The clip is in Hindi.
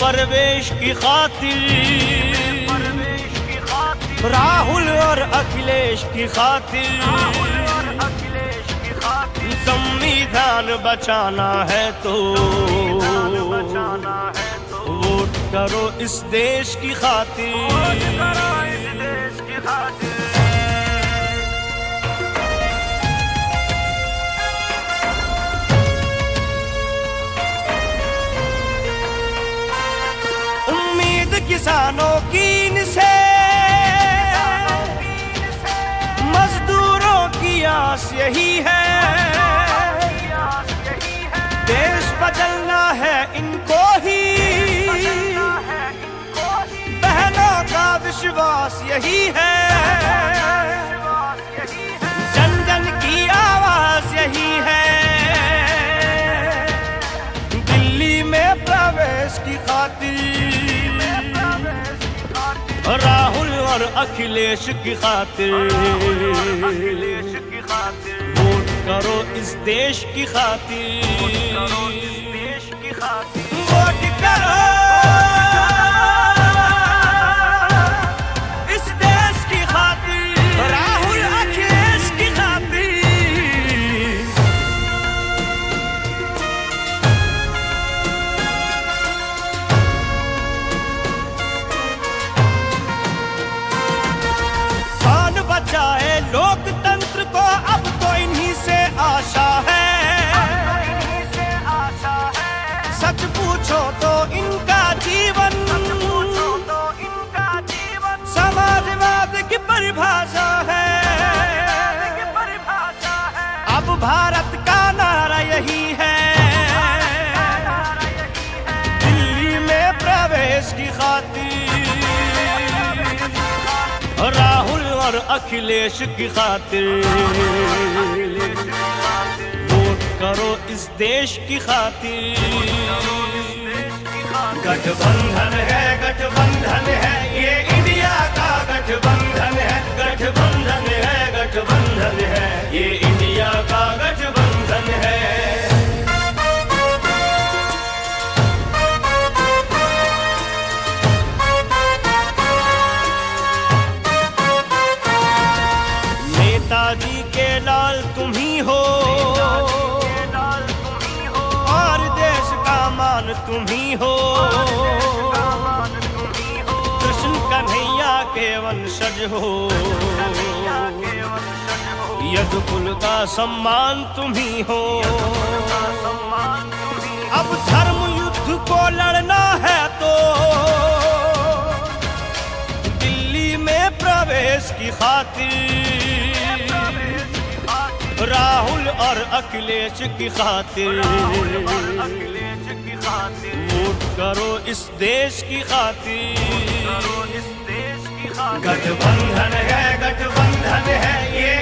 परवेश की खातिर, राहुल और अखिलेश की खातिर, संविधान बचाना है तो वोट करो इस देश की खातिर। उम्मीद किसानों की इनसे, मजदूरों की आस यही है, देश बदलना है इनको ही, बहनों का विश्वास यही है, जन जन की आवाज यही है। दिल्ली में प्रवेश की खातिर, राहुल और अखिलेश की खातिर, वोट करो इस देश की खातिर, वोट करो इस देश की खातिर, राहुल अखिलेश की खातिर। जान बचाए लोकतंत्र को अब तो इन्हीं से आशा है, सच पूछो तो इनका जीवन समाजवाद की परिभाषा है। अब भारत का नारा यही है, दिल्ली में प्रवेश की खातिर, राहुल और अखिलेश की खातिर, वोट करो इस देश की खातिर। गठबंधन है ये इंडिया का गठबंधन है, गठबंधन है ये इंडिया का गठबंधन है। नेताजी के लाल तुम ही हो और देश का मान तुम ही हो, कृष्ण कन्हैया के वंशज हो, यदुकुल का सम्मान तुम ही हो। अब धर्म युद्ध को लड़ना है तो दिल्ली में प्रवेश की खातिर, राहुल और अखिलेश की खातिर, वोट करो इस देश की खातिर। गठबंधन है ये